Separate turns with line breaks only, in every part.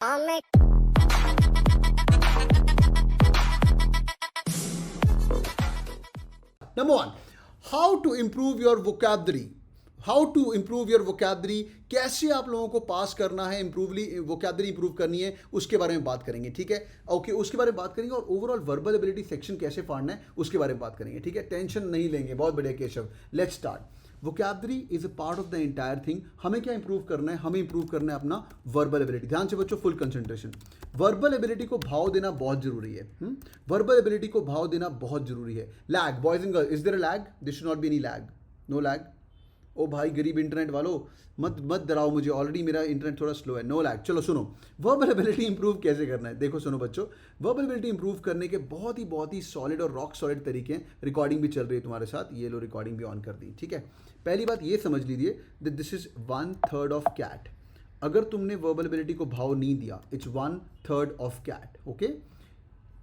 Number one, how to improve your vocabulary. How to improve your vocabulary, कैसे आप लोगों को पास करना है, वोकैबलरी इंप्रूव करनी है, उसके बारे में बात करेंगे, ठीक है। ओके, उसके बारे में बात करेंगे, और ओवरऑल वर्बल एबिलिटी सेक्शन कैसे फाड़ना है उसके बारे में बात करेंगे, ठीक है। टेंशन नहीं लेंगे, बहुत बढ़िया Keshav. Let's start. Vocabulary is a part of the entire thing. हमें क्या इंप्रूव करना है? हमें इंप्रूव करना है अपना वर्बल एबिलिटी। ध्यान से बच्चों, फुल कंसंट्रेशन। वर्बल एबिलिटी को भाव देना बहुत जरूरी है। वर्बल एबिलिटी को भाव देना बहुत जरूरी है। Lag, boys and girls, is there a lag? This should not be any lag, no lag. ओ भाई गरीब इंटरनेट वालों, मत डराओ मुझे, ऑलरेडी मेरा इंटरनेट थोड़ा स्लो है। No lag. चलो सुनो, वर्बल एबिलिटी इंप्रूव कैसे करना है। देखो सुनो बच्चों, वर्बल एबिलिटी इंप्रूव करने के बहुत ही सॉलिड और रॉक सॉलिड तरीके हैं। रिकॉर्डिंग भी चल रही है तुम्हारे साथ, ये लो रिकॉर्डिंग भी ऑन कर दी, ठीक है। पहली बात ये समझ लीजिए that this is 1/3 of CAT. अगर तुमने वर्बल एबिलिटी को भाव नहीं दिया, इट्स 1/3 ऑफ कैट, ओके।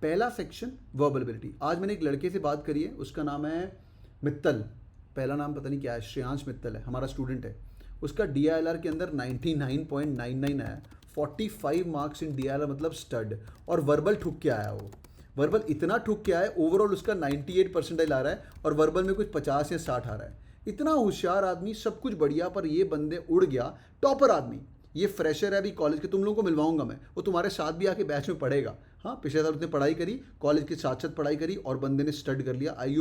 पहला सेक्शन वर्बल एबिलिटी। आज मैंने एक लड़के से बात करी है, उसका नाम है मित्तल, पहला नाम पता नहीं क्या है, श्रेयांश मित्तल है, हमारा स्टूडेंट है। उसका DILR के अंदर 99.99 आया, 45 मार्क्स इन DILR, मतलब स्टड। और वर्बल ठुक के आया, वो वर्बल इतना ठुक के आया, ओवरऑल उसका 98 परसेंटाइल आ रहा है, और वर्बल में कुछ 50 या 60 आ रहा है। इतना होशियार आदमी, सब कुछ बढ़िया, पर ये बंदे उड़ गया। टॉपर आदमी, ये फ्रेशर है अभी कॉलेज के, तुम लोगों को मिलवाऊंगा मैं, वो तुम्हारे साथ भी आके बैच में पढ़ेगा। हाँ, पिछले साल उसने पढ़ाई करी, कॉलेज के साथ साथ पढ़ाई करी, और बंदे ने स्टड कर लिया। I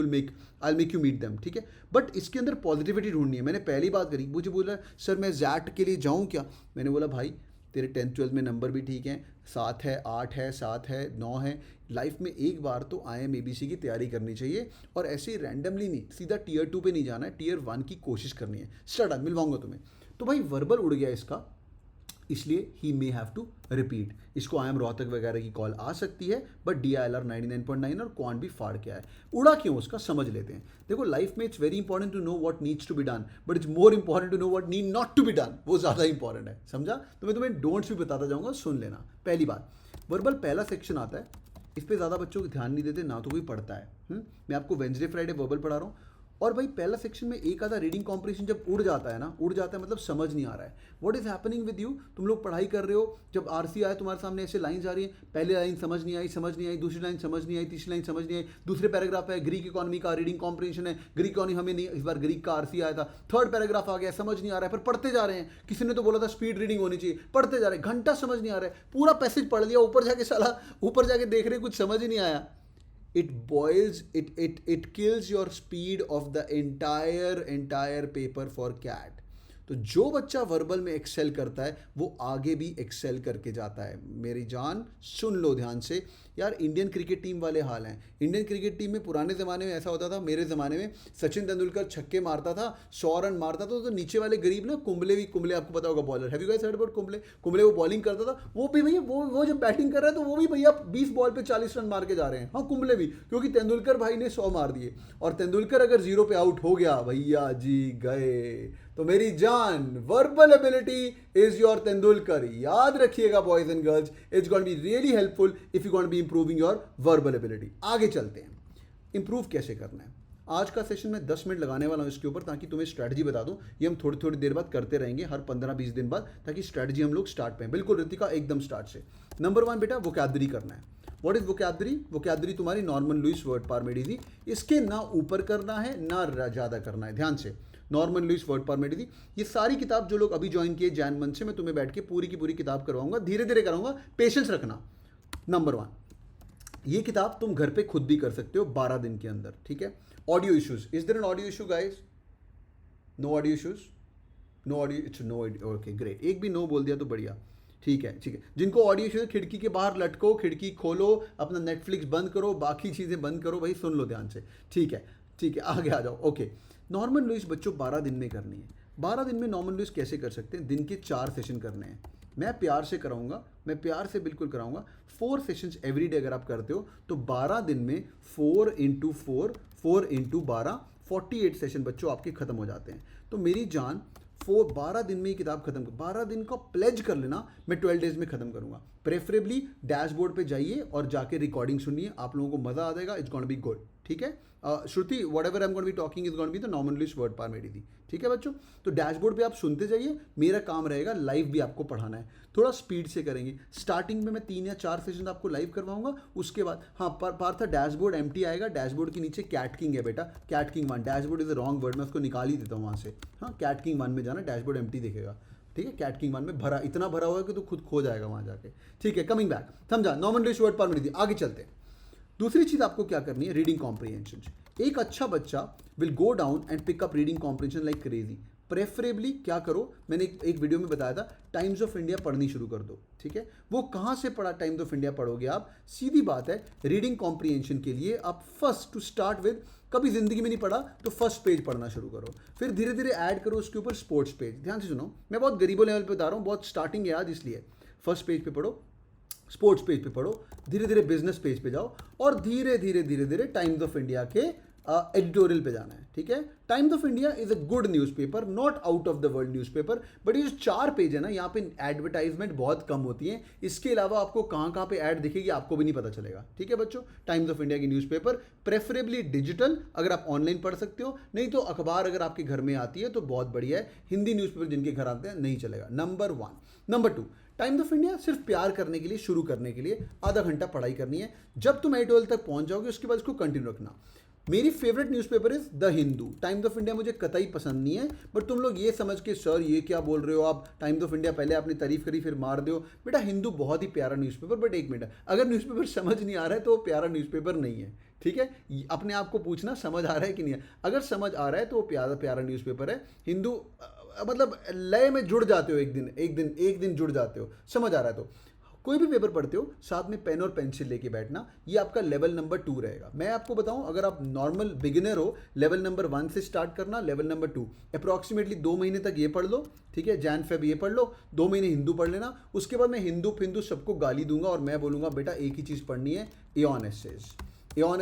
make you meet them, ठीक है। बट इसके अंदर पॉजिटिविटी ढूंढनी है। मैंने पहली बात करी, मुझे बोला सर मैं जैट के लिए जाऊँ क्या? मैंने बोला भाई तेरे 10th 12th में नंबर भी ठीक हैं, 7 है, 8 है, 7 है, 9 है। लाइफ में एक बार तो IMABC की तैयारी करनी चाहिए, और ऐसे ही रैंडमली नहीं, सीधा Tier 2 पे नहीं जाना है, Tier 1 की कोशिश करनी है। स्टड, मिलवाऊंगा तुम्हें। तो भाई वर्बल उड़ गया इसका, इसलिए ही मे हैव टू रिपीट। इसको IIM रोहतक वगैरह की कॉल आ सकती है, बट DILR 99.9 और क्वांट भी फाड़ के आए। उड़ा क्यों उसका समझ लेते हैं। देखो लाइफ में it's very important to know what needs to be done, but it's more important to know what need not to be done. वो ज़्यादा इंपॉर्टेंट है, समझा? तो मैं तुम्हें डोंट्स भी बताता जाऊँगा, सुन लेना। पहली बात, वर्बल पहला सेक्शन आता है, इस पर ज़्यादा बच्चों को ध्यान नहीं देते, ना तो कोई पढ़ता है। मैं आपको वेंसडे फ्राइडे वर्बल पढ़ा रहा हूँ, और भाई पहला सेक्शन में एक आधा रीडिंग कॉम्प्रिहेंशन जब उड़ जाता है ना, उड़ जाता है मतलब समझ नहीं आ रहा है। What is happening with you? तुम लोग पढ़ाई कर रहे हो, जब RC आए तुम्हारे सामने ऐसे लाइन आ रही है, पहली लाइन समझ नहीं आई, दूसरी लाइन समझ नहीं आई, तीसरी लाइन समझ नहीं आई, दूसरे पैराग्राफ है ग्रीक इकोनॉमी का रीडिंग कॉम्प्रिहेंशन है, ग्रीक इकोनॉमी हमें नहीं, इस बार ग्रीक का RC आया था, थर्ड पैराग्राफ आ गया, समझ नहीं आ रहा है, पर पढ़ते जा रहे हैं। किसी ने तो बोला था स्पीड रीडिंग होनी चाहिए, पढ़ते जा रहे हैं, घंटा समझ नहीं आ रहा है, पूरा पैसेज पढ़ लिया, ऊपर जाके देख रहे कुछ समझ ही नहीं आया। It boils, it kills your speed of the entire paper for CAT. तो जो बच्चा वर्बल में एक्सेल करता है वो आगे भी एक्सेल करके जाता है। मेरी जान सुन लो ध्यान से यार, इंडियन क्रिकेट टीम वाले हाल हैं। इंडियन क्रिकेट टीम में पुराने ज़माने में ऐसा होता था, मेरे ज़माने में सचिन तेंदुलकर छक्के मारता था, 100 रन मारता था, तो नीचे वाले गरीब ना, कुंबले आपको पता होगा bowler, have you guys heard about Kumble वो बॉलिंग करता था, वो भी भैया वो जब बैटिंग कर रहा है तो वो भी भैया 20 बॉल पे 40 रन मार के जा रहे हैं। हाँ, कुंबले भी, क्योंकि तेंदुलकर भाई ने 100 मार दिए, और तेंदुलकर अगर 0 पे आउट हो गया भैया जी गए। तो मेरी जान, verbal ability is your Tendulkar, याद रखिएगा boys and girls, it's going to be really helpful if you going to be improving your verbal ability. आगे चलते हैं, इंप्रूव कैसे करना है। आज का सेशन में 10 मिनट लगाने वाला हूं इसके ऊपर, ताकि तुम्हें स्ट्रैटेजी बता दूं। ये हम थोड़ी देर बाद करते रहेंगे, हर 15-20 दिन बाद, ताकि स्ट्रैटेजी हम लोग स्टार्ट पे। बिल्कुल ऋतिका, एकदम स्टार्ट से। नंबर 1 बेटा, वोकैबलरी करना है। What is vocabulary? वोकैबलरी तुम्हारी नॉर्मन लुइस वर्ड पार में थी, इसके ना ऊपर करना है ना ज़्यादा करना है। ध्यान से, नॉर्मन लुइस वर्ड पार में थी, ये सारी किताब जो लोग अभी ज्वाइन किए जैन मंथ से, मैं तुम्हें बैठ के पूरी की पूरी किताब करवाऊंगा, धीरे धीरे कराऊंगा, पेशेंस रखना। नंबर 1, ये किताब तुम घर पे खुद भी कर सकते हो 12 दिन के अंदर, ठीक है। Audio issues, is there an audio issue guys? No audio issues, no audio, it's no, okay great, एक भी नो बोल दिया तो बढ़िया, ठीक है। जिनको ऑडियो इशू है, खिड़की के बाहर लटको, खिड़की खोलो, अपना नेटफ्लिक्स बंद करो, बाकी चीज़ें बंद करो, भाई सुन लो ध्यान से, ठीक है, आगे आ जाओ। ओके, नॉर्मन लुइस बच्चों 12 दिन में करनी है। 12 दिन में नॉर्मन लुइस कैसे कर सकते हैं? दिन के 4 सेशन करने हैं। मैं प्यार से कराऊंगा, मैं प्यार से बिल्कुल कराऊंगा। 4 सेशंस एवरी डे अगर आप करते हो तो 12 दिन में 4 × 4, 4 × 12, 48 सेशन बच्चों आपके खत्म हो जाते हैं। तो मेरी जान, 12 दिन में ही किताब खत्म कर, 12 दिन का प्लेज कर लेना, मैं 12 डेज में खत्म करूंगा। प्रेफरेबली डैशबोर्ड पे जाइए और जाके रिकॉर्डिंग सुनिए, आप लोगों को मजा आ जाएगा, इट्स गोना बी गुड, ठीक है। Shruti, what ever I am going be talking is going be the normal English word पार मेरी थी, ठीक है बच्चों। तो डैशबोर्ड पे आप सुनते जाइए, मेरा काम रहेगा लाइव भी आपको पढ़ाना है, थोड़ा स्पीड से करेंगे। स्टार्टिंग में मैं 3 या 4 सेशन आपको लाइव करवाऊंगा, उसके बाद हाँ पार्थ डैशबोर्ड एम्प्टी आएगा, डैशबोर्ड के नीचे कैट किंग है बेटा, CAT king 1, dashboard is a wrong word, मैं उसको निकाल ही देता हूँ वहाँ से। हाँ कैट किंग 1 में जाना, डैशबोर्ड एम्प्टी दिखेगा, ठीक है। कैट किंग 1 में भरा, इतना भरा हुआ है कि तू खुद खो जाएगा वहाँ जाके, ठीक है। कमिंग बैक, समझा, नॉर्मल इंग्लिश वर्ड पार मेरी थी, आगे चलते हैं। दूसरी चीज आपको क्या करनी है, रीडिंग कॉम्प्रिहेंशन। एक अच्छा बच्चा will go down and pick up reading comprehension like crazy. Preferably क्या करो, मैंने एक वीडियो में बताया था, टाइम्स ऑफ इंडिया पढ़नी शुरू कर दो, ठीक है। वो कहाँ से पढ़ा टाइम्स ऑफ इंडिया पढ़ोगे आप, सीधी बात है, रीडिंग कॉम्प्रिहेंशन के लिए आप फर्स्ट टू स्टार्ट विद, कभी जिंदगी में नहीं पढ़ा तो फर्स्ट पेज पढ़ना शुरू करो, फिर धीरे धीरे ऐड करो उसके ऊपर स्पोर्ट्स पेज। ध्यान से सुनो, मैं बहुत गरीबों लेवल पे बता रहा हूँ, बहुत स्टार्टिंग है आज, इसलिए फर्स्ट पेज पे पढ़ो, स्पोर्ट्स पेज पे पढ़ो, धीरे धीरे बिजनेस पेज पे जाओ, और धीरे धीरे धीरे धीरे टाइम्स ऑफ इंडिया के एडिटोरियल पे जाना है, ठीक है। Times of India is a good newspaper, not out of the world newspaper, but ये जो 4 पेज है ना, यहाँ पे एडवर्टाइजमेंट बहुत कम होती है, इसके अलावा आपको कहाँ कहाँ पे ऐड दिखेगी आपको भी नहीं पता चलेगा, ठीक है बच्चों। टाइम्स ऑफ इंडिया की न्यूज़पेपर प्रेफरेबली डिजिटल, अगर आप ऑनलाइन पढ़ सकते हो, नहीं तो अखबार अगर आपके घर में आती है तो बहुत बढ़िया है, हिंदी न्यूज़पेपर जिनके घर आते हैं नहीं चलेगा, number 1। Number 2, times of India सिर्फ प्यार करने के लिए, शुरू करने के लिए आधा घंटा पढ़ाई करनी है, जब तुम एडिटोरियल तक पहुंच जाओगे उसके बाद इसको कंटिन्यू रखना। मेरी favourite newspaper is the Hindu, times of India मुझे कतई पसंद नहीं है, बट तुम लोग ये समझ के सर ये क्या बोल रहे हो आप, टाइम्स ऑफ इंडिया पहले आपने तारीफ करी फिर मार दो, बेटा हिंदू बहुत ही प्यारा न्यूज़पेपर, बट एक मिनट, अगर न्यूज़पेपर समझ नहीं आ रहा है तो वो प्यारा न्यूज़पेपर नहीं है, ठीक है। अपने आप को पूछना समझ आ रहा है कि नहीं है, अगर समझ आ रहा है तो वो प्यारा प्यारा न्यूज़पेपर है। हिंदू मतलब लय में जुड़ जाते हो, एक दिन जुड़ जाते हो, समझ आ रहा है तो। कोई भी पेपर पढ़ते हो साथ में पेन और पेंसिल लेके बैठना, ये आपका लेवल नंबर 2 रहेगा। मैं आपको बताऊं, अगर आप नॉर्मल बिगिनर हो, लेवल नंबर 1 से स्टार्ट करना, लेवल नंबर 2 अप्रॉक्सीमेटली 2 महीने तक ये पढ़ लो, ठीक है, जैन फेब ये पढ़ लो, 2 महीने हिंदू पढ़ लेना, उसके बाद मैं हिंदू फिंदू सबको गाली दूंगा और मैं बोलूंगा बेटा एक ही चीज़ पढ़नी है, एऑन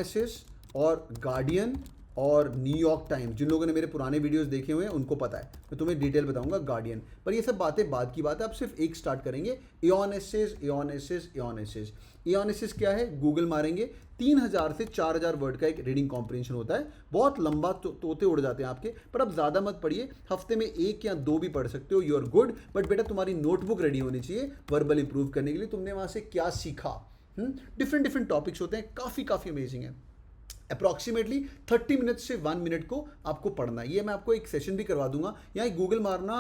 एसेस और गार्डियन और न्यूयॉर्क टाइम्स। जिन लोगों ने मेरे पुराने वीडियोस देखे हुए हैं उनको पता है, मैं तुम्हें डिटेल बताऊंगा गार्डियन, पर ये सब बातें बाद की बात है, आप सिर्फ एक स्टार्ट करेंगे, एऑन एसेस क्या है, गूगल मारेंगे, 3000 से 4000 वर्ड का एक रीडिंग कॉम्प्रिहेंशन होता है, बहुत लंबा तोते उड़ जाते हैं आपके, पर आप ज़्यादा मत पढ़िए, हफ्ते में 1 या 2 भी पढ़ सकते हो, यू आर गुड। बट बेटा तुम्हारी नोटबुक रेडी होनी चाहिए वर्बल इंप्रूव करने के लिए, तुमने वहाँ से क्या सीखा, डिफरेंट टॉपिक्स होते हैं, काफ़ी अमेजिंग है। अप्रॉक्सीमेटली 30 मिनट से 1 मिनट को आपको पढ़ना है, ये मैं आपको एक सेशन भी करवा दूंगा, यहाँ गूगल मारना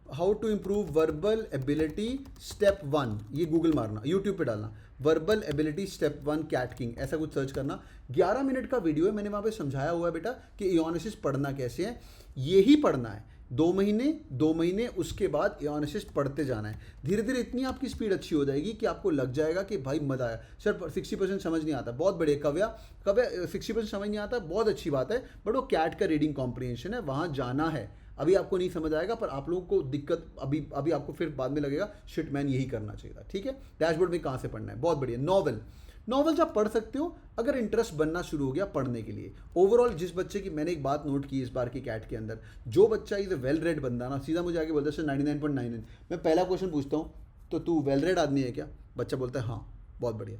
how to improve verbal ability step 1, ये गूगल मारना, यूट्यूब पे डालना verbal ability step 1 CAT king, ऐसा कुछ सर्च करना, 11 मिनट का वीडियो है, मैंने वहाँ पे समझाया हुआ है बेटा कि एओनेसिस पढ़ना कैसे है, यही पढ़ना है 2 महीने, उसके बाद एओनेसिस पढ़ते जाना है, धीरे धीरे इतनी आपकी स्पीड अच्छी हो जाएगी कि आपको लग जाएगा कि भाई मजा आया। सर 60% समझ नहीं आता, बहुत बढ़िया, कव्या 60% समझ नहीं आता, बहुत अच्छी बात है, बट वो कैट का रीडिंग कॉम्प्रिहेंशन है, वहाँ जाना है। अभी आपको नहीं समझ आएगा, पर आप लोगों को दिक्कत अभी आपको फिर बाद में लगेगा शिट मैन यही करना चाहिए था, ठीक है। डैशबोर्ड में कहाँ से पढ़ना है, बहुत बढ़िया। नॉवेल्स आप पढ़ सकते हो अगर इंटरेस्ट बनना शुरू हो गया पढ़ने के लिए। ओवरऑल जिस बच्चे की, मैंने एक बात नोट की इस बार की कैट के अंदर, जो बच्चा इज अ वेल रेड बंदा ना, सीधा मुझे आगे बोलता है सर 99.99, मैं पहला क्वेश्चन पूछता हूँ तो तू वेल रेड आदमी है क्या, बच्चा बोलता है हाँ, बहुत बढ़िया।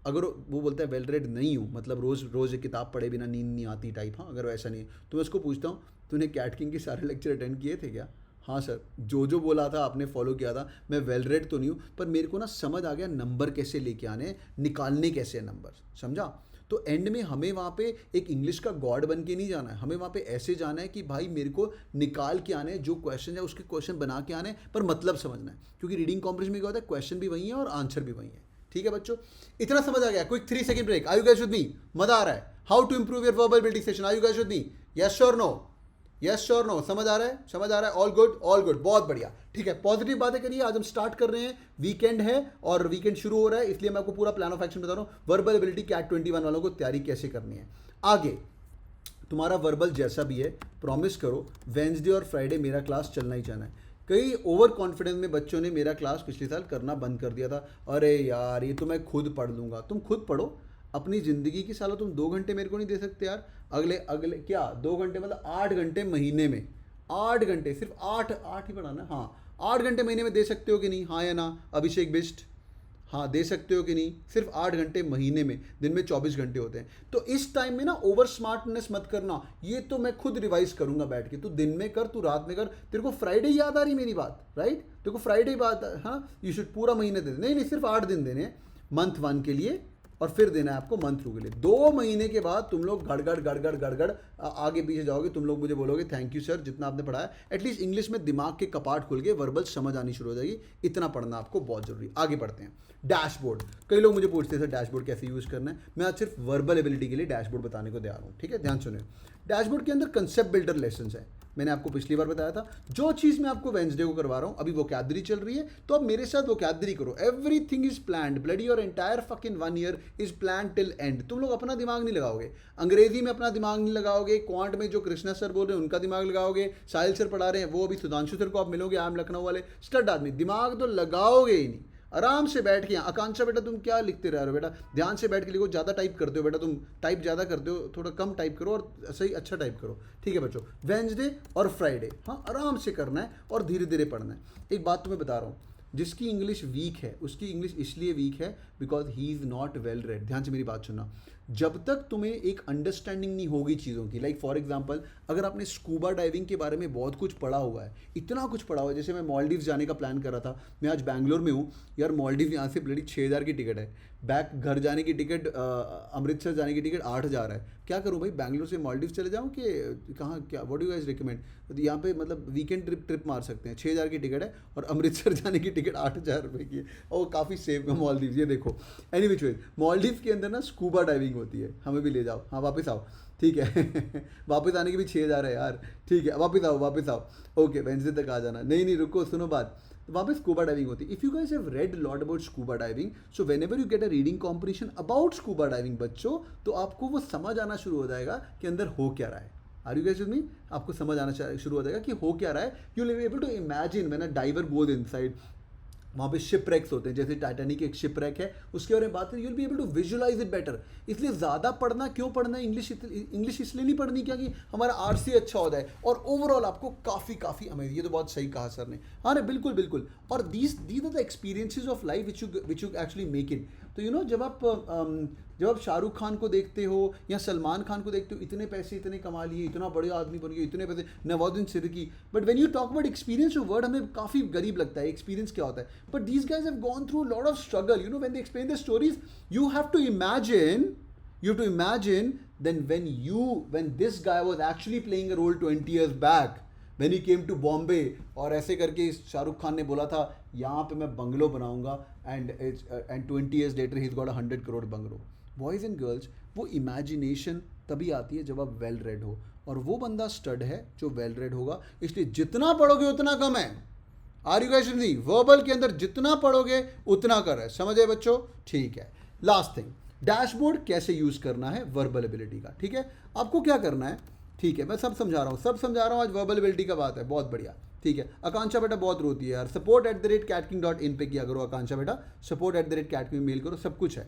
अगर वो बोलता है वेल रेड नहीं हूँ, मतलब रोज़ एक किताब पढ़े बिना नींद नहीं आती टाइप, हाँ, अगर वैसा नहीं है तो मैं उसको पूछता हूँ तूने कैट किंग के सारे लेक्चर अटेंड किए थे क्या, हाँ सर, जो बोला था आपने फॉलो किया था, मैं वेल रेड तो नहीं हूँ, पर मेरे को ना समझ आ गया नंबर कैसे लेके आने, निकालने कैसे है नंबर, समझा। तो एंड में हमें वहाँ पे एक इंग्लिश का गॉड बन के नहीं जाना है, हमें वहाँ पे ऐसे जाना है कि भाई मेरे को निकाल के आने, जो क्वेश्चन है उसके क्वेश्चन बना के आने, पर मतलब समझना है, क्योंकि रीडिंग कॉम्प्रिहेंशन में क्या होता है, क्वेश्चन भी वही है और आंसर भी वही है, ठीक है बच्चों। इतना समझ आ गया, quick 3 second break, are you guys with me, मजा आ रहा है, how to improve your verbal ability session, are you guys with me, yes और नो, यस और नो, समझ आ रहा है, ऑल गुड, बहुत बढ़िया, ठीक है। पॉजिटिव बातें करिए, आज हम स्टार्ट कर रहे हैं, वीकेंड है और वीकेंड शुरू हो रहा है, इसलिए मैं आपको पूरा प्लान ऑफ एक्शन बता रहा हूँ, वर्बल एबिलिटी कैट 21 वालों को तैयारी कैसे करनी है। आगे तुम्हारा वर्बल जैसा भी है, प्रॉमिस करो वेंसडे और फ्राइडे मेरा क्लास चलना ही जाना है। कई ओवर कॉन्फिडेंस में बच्चों ने मेरा क्लास पिछले साल करना बंद कर दिया था, अरे यार ये तो मैं खुद पढ़ लूँगा, तुम खुद पढ़ो, अपनी ज़िंदगी की, सालों तुम 2 घंटे मेरे को नहीं दे सकते यार, अगले क्या 2 घंटे मतलब 8 घंटे महीने में, 8 घंटे, सिर्फ 8 ही पढ़ाना, हाँ 8 घंटे महीने में दे सकते हो कि नहीं, हाँ या ना अभिषेक बिस्ट, हाँ दे सकते हो कि नहीं, सिर्फ 8 घंटे महीने में, दिन में 24 घंटे होते हैं। तो इस टाइम में ना ओवर स्मार्टनेस मत करना, ये तो मैं खुद रिवाइज करूंगा बैठ के, तू दिन में कर, तू रात में कर। तेरे को फ्राइडे याद आ रही मेरी बात, राइट? तेरे को फ्राइडे बात, हाँ यू शुड पूरा महीने दे, नहीं नहीं सिर्फ 8 दिन देने हैं मंथ 1 के लिए, और फिर देना है आपको मंथ 2 के लिए। 2 महीने के बाद तुम लोग गड़गड़ गड़गड़ गड़गड़ आगे पीछे जाओगे, तुम लोग मुझे बोलोगे थैंक यू सर जितना आपने पढ़ाया। एटलीस्ट इंग्लिश में दिमाग के कपाट खुल गए, वर्बल समझ आनी शुरू हो जाएगी। इतना पढ़ना आपको बहुत जरूरी। आगे बढ़ते हैं। डैशबोर्ड, कई लोग मुझे पूछते हैं सर डैशबोर्ड कैसे यूज़ करना है। मैं आज सिर्फ वर्बल एबिलिटी के लिए डैशबोर्ड बताने को तैयार हूँ, ठीक है? ध्यान सुनिए। डैशबोर्ड के अंदर कंसेप्ट बिल्डर लेसन है। मैंने आपको पिछली बार बताया था, जो चीज़ मैं आपको वेंसडे को करवा रहा हूँ, अभी वोकैबुलरी चल रही है तो अब मेरे साथ वोकैबुलरी करो। Everything is planned, bloody your entire fucking 1 year is plan till and. तुम लोग अपना दिमाग नहीं लगाओगे, अंग्रेजी में अपना दिमाग नहीं लगाओगे, क्वांट में जो कृष्णा सर बोल रहे हैं उनका दिमाग लगाओगे, साहिल सर पढ़ा रहे हैं वो, अभी सुधांशु सर को आप मिलोगे, आई एम लखनऊ वाले स्टड आदमी, दिमाग तो लगाओगे ही नहीं। आराम से बैठ के, आकांक्षा बेटा तुम क्या लिखते रह रहे हो बेटा, ध्यान से बैठ के लिखो। ज़्यादा टाइप करते हो बेटा तुम, टाइप ज़्यादा करते हो, थोड़ा कम टाइप करो और सही अच्छा टाइप करो, ठीक है बच्चों? वेंसडे और फ्राइडे हाँ आराम से करना है और धीरे धीरे पढ़ना है। एक बात तुम्हें बता रहा हूँ, जिसकी इंग्लिश वीक है उसकी इंग्लिश इसलिए वीक है because he is not well read. ध्यान से मेरी बात सुनना, जब तक तुम्हें एक अंडरस्टैंडिंग नहीं होगी चीज़ों की, लाइक फॉर एग्जांपल अगर आपने स्कूबा डाइविंग के बारे में बहुत कुछ पढ़ा हुआ है, इतना कुछ पढ़ा हुआ है, जैसे मैं मालदीव्स जाने का प्लान कर रहा था, मैं आज बैंगलोर में हूँ यार, मालदीव यहाँ से ब्लडी 6000 की टिकट है, बैक घर जाने की टिकट, अमृतसर जाने की टिकट 8000 है। क्या करूँ भाई, बैंगलोर से मालदीव चले जाऊँ कि कहाँ, क्या what do you guys recommend? यहाँ पे मतलब वीकेंड ट्रिप मार सकते हैं, 6000 की टिकट है और अमृतसर जाने की टिकट 8000 रुपये की है, और काफ़ी सेफ है मालदीव। ये देखो एनी विच वे, मालदीव के अंदर ना स्कूबा डाइविंग होती है, हमें भी ले जाओ। हाँ वापस आओ, ठीक है वापस आने के भी 6000 है यार, ठीक है वापस आओ वापस आओ, ओके वेंसडे तक आ जाना। नहीं नहीं रुको, सुनो बात, वहाँ पे स्कूबा डाइविंग होती है। If you guys have read lot about scuba diving, so when ever you get a reading competition about scuba diving बच्चों, तो आपको वो समझ आना शुरू हो जाएगा कि अंदर हो क्या रहा है। Are you guys with me? आपको समझ आना शुरू हो जाएगा कि हो क्या रहा है। You will be able to imagine when a diver goes inside, वहाँ पे शिपरेक्स होते हैं, जैसे टाइटैनिक एक शिपरेक है, उसके बारे में बात करें, you will be able to visualize it better. इसलिए ज़्यादा पढ़ना, क्यों पढ़ना है इंग्लिश इसलिए नहीं पढ़नी क्या कि हमारा आरसी अच्छा हो जाए, और ओवरऑल आपको काफ़ी अमेजिंग। ये तो बहुत सही कहा सर ने, हाँ ना बिल्कुल बिल्कुल। और these are the experiences of life which you actually make it. तो यू नो जब आप शाहरुख खान को देखते हो या सलमान खान को देखते हो, इतने पैसे इतने कमा लिए, इतना बड़े आदमी बन गए, इतने पैसे, Nawazuddin Siddiqui, but when you talk about experience, word हमें काफ़ी गरीब लगता है, एक्सपीरियंस क्या होता है। But these guys have gone through lot of struggle, you know when they explain the stories, you have to imagine then when this guy was actually playing a role 20 years back, when he came to Bombay, और ऐसे करके शाहरुख खान ने बोला था यहाँ पे मैं bungalow बनाऊंगा, and 20 years later he's got 100 crore bungalow. Boys and girls, वो इमेजिनेशन तभी आती है जब आप वेल रेड हो, और वो बंदा स्टड है जो वेल रेड होगा। इसलिए जितना पढ़ोगे उतना कम है। Are you guys with me? Verbal के अंदर जितना पढ़ोगे उतना कर है, समझे बच्चों? ठीक है। लास्ट थिंग, डैशबोर्ड कैसे यूज करना है वर्बल एबिलिटी का, ठीक है? आपको क्या करना है, ठीक है, मैं सब समझा रहा हूँ, आज वर्बल एबिलिटी का बात है, बहुत बढ़िया, ठीक है। आकांक्षा बेटा बहुत रोती है यार, support@catking.in पे किया करो आकांक्षा बेटा, support@catking मेल करो, सब कुछ है,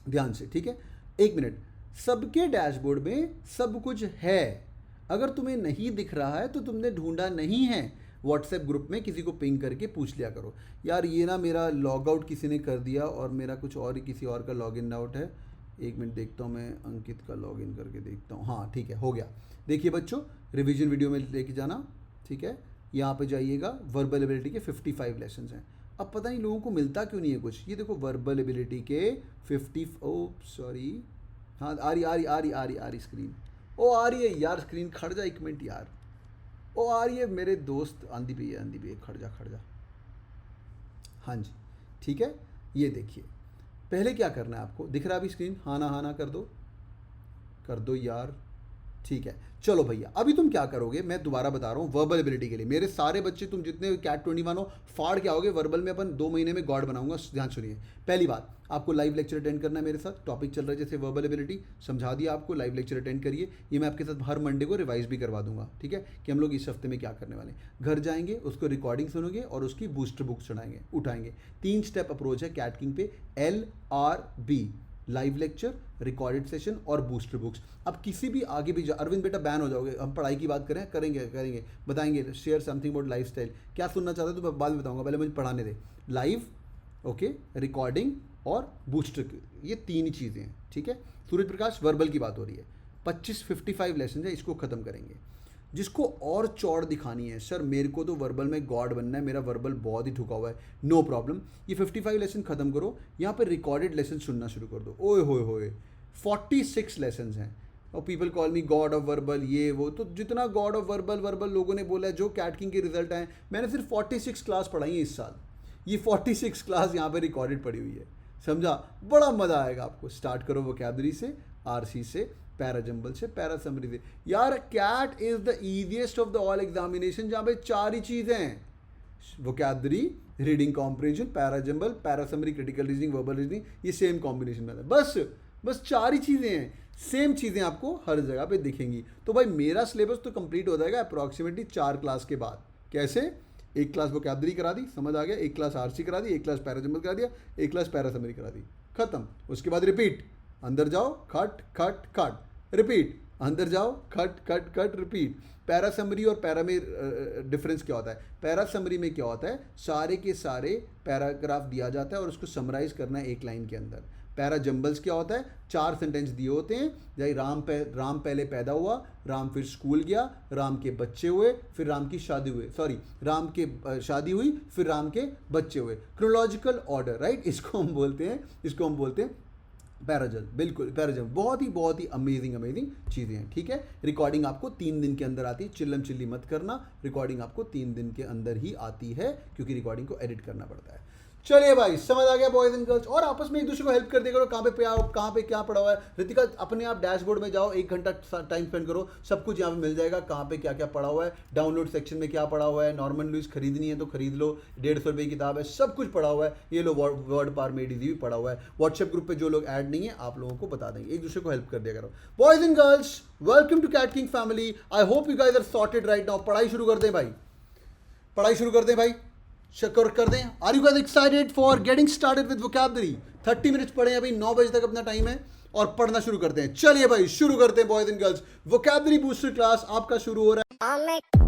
ध्यान से, ठीक है? 1 मिनट, सबके डैशबोर्ड में सब कुछ है, अगर तुम्हें नहीं दिख रहा है तो तुमने ढूंढा नहीं है। व्हाट्सएप ग्रुप में किसी को पिंग करके पूछ लिया करो, यार ये ना मेरा लॉग आउट किसी ने कर दिया और मेरा कुछ और ही किसी और का लॉग इन आउट है। 1 मिनट देखता हूँ, मैं अंकित का लॉग इन करके देखता हूँ। हाँ ठीक है, हो गया। देखिए बच्चों, रिवीजन वीडियो में लेके जाना, ठीक है? यहाँ पे जाइएगा, वर्बल एबिलिटी के 55 लेसन हैं। अब पता नहीं लोगों को मिलता क्यों नहीं है कुछ, ये देखो वर्बल एबिलिटी के 50, ओ सॉरी, हाँ आ रही स्क्रीन, ओ आ रही है यार स्क्रीन, खड़ जा 1 मिनट यार, ओ आ रही है मेरे दोस्त, आंधी भी है, खड़ जा। हाँ जी ठीक है, ये देखिए, पहले क्या करना है आपको, दिख रहा अभी स्क्रीन? हाँ ना कर दो यार, ठीक है। चलो भैया, अभी तुम क्या करोगे, मैं दोबारा बता रहा हूँ वर्बल एबिलिटी के लिए। मेरे सारे बच्चे, तुम जितने कैट 21 हो, फाड़ के आओगे वर्बल में, अपन 2 महीने में गॉड बनाऊंगा। ध्यान सुनिए, पहली बात, आपको लाइव लेक्चर अटेंड करना है मेरे साथ, टॉपिक चल रहा है जैसे वर्बल एबिलिटी, समझा दिया आपको, लाइव लेक्चर अटेंड करिए। ये मैं आपके साथ हर मंडे को रिवाइज भी करवा दूंगा, ठीक है? कि हम लोग इस हफ्ते में क्या करने वाले हैं। घर जाएंगे, उसको रिकॉर्डिंग सुनोगे और उसकी बूस्टर बुक उठाएंगे। 3 स्टेप अप्रोच है कैट किंग पे, LRB, live lecture, recorded session और बूस्टर बुक्स। अब किसी भी आगे भी अरविंद बेटा बैन हो जाओगे, हम पढ़ाई की बात करेंगे, बताएंगे, share something about life style, क्या सुनना चाहते हो तो मैं बाद में बताऊंगा, पहले मुझे पढ़ाने दे। लाइव, ओके, रिकॉर्डिंग और बूस्टर, ये तीन ही चीज़ें हैं, ठीक है। सूरज प्रकाश, वर्बल की बात हो रही है, 55 लेसन है, इसको ख़त्म करेंगे। जिसको और चौड़ दिखानी है, सर मेरे को तो वर्बल में गॉड बनना है, मेरा वर्बल बहुत ही ठुका हुआ है, नो प्रॉब्लम, ये 55 लेसन ख़त्म करो, यहाँ पे रिकॉर्डेड लेसन सुनना शुरू कर दो। ओए होए होए, 46 लेसन हैं, और people call me God of verbal, ये वो, तो जितना गॉड ऑफ वर्बल लोगों ने बोला है, जो कैट किंग के रिजल्ट आए, मैंने सिर्फ 46 क्लास पढ़ाई है इस साल, ये 46 क्लास यहाँ पे रिकॉर्डेड पड़ी हुई है, समझा। बड़ा मज़ा आएगा आपको। स्टार्ट करो वोकैबुलरी से, आरसी से, पैराजंबल से, पैरासमरी से। यार CAT is the easiest of the all examination, जहाँ पे 4 ही चीज़ें हैं, vocabulary, reading comprehension, para jumble, para summary, critical reasoning, verbal reasoning, ये सेम कॉम्बिनेशन में है। बस 4 ही चीज़ें हैं, सेम चीज़ें आपको हर जगह पे दिखेंगी। तो भाई मेरा सिलेबस तो कंप्लीट हो जाएगा अप्रॉक्सीमेटली 4 क्लास के बाद। कैसे? एक क्लास वोकैबुलरी करा दी, समझ आ गया, एक क्लास आरसी करा दी, एक क्लास पैराजंबल करा दिया, एक क्लास पैरासमरी करा दी, खत्म। उसके बाद रिपीट, अंदर जाओ, खट खट खट, रिपीट, अंदर जाओ, खट खट खट, रिपीट। पैरासमरी और पैरा में डिफरेंस क्या होता है? पैरासमरी में क्या होता है, सारे के सारे पैराग्राफ दिया जाता है और उसको समराइज करना है एक लाइन के अंदर। पैराजंबल्स क्या होता है, 4 सेंटेंस दिए होते हैं, जैसे राम पहले पैदा हुआ, राम फिर स्कूल गया, राम के बच्चे हुए, फिर राम की शादी हुई, राम के शादी हुई, फिर राम के बच्चे हुए, क्रोनोलॉजिकल ऑर्डर, राइट, इसको हम बोलते हैं पैराजल, बिल्कुल पैराजल। बहुत ही अमेजिंग चीज़ें हैं, ठीक है। रिकॉर्डिंग आपको 3 दिन के अंदर आती है, चिल्लम चिल्ली मत करना, रिकॉर्डिंग आपको 3 दिन के अंदर ही आती है, क्योंकि रिकॉर्डिंग को एडिट करना पड़ता है। चलिए भाई, समझ आ गया बॉयज एंड गर्ल्स, और आपस में एक दूसरे को हेल्प कर दिया करो, कहाँ पे क्या पड़ा हुआ है। रितिका, अपने आप डैशबोर्ड में जाओ, 1 घंटा टाइम स्पेंड करो, सब कुछ यहाँ पे मिल जाएगा, कहाँ पे क्या क्या पड़ा हुआ है, डाउनलोड सेक्शन में क्या पड़ा हुआ है, नॉर्मन लुइस खरीदनी है तो खरीद लो, 150 रुपये की किताब है, सब कुछ पड़ा हुआ है। ये लो वर्ड पार मेड इजी भी पड़ा हुआ है। व्हाट्सएप ग्रुप पे जो लोग ऐड नहीं है, आप लोगों को बता देंगे, एक दूसरे को हेल्प कर दिया करो। Boys and girls, welcome to CAT king family, I hope you guys are sorted right now. पढ़ाई शुरू कर दें भाई, पढ़ाई शुरू कर दें भाई, शक्कर कर दें। Are you guys excited for getting started with vocabulary? 30 minutes पढ़े अभी, 9 बजे तक अपना टाइम है, और पढ़ना शुरू करते हैं। चलिए भाई, शुरू करते हैं boys and girls, vocabulary booster class आपका शुरू हो रहा है।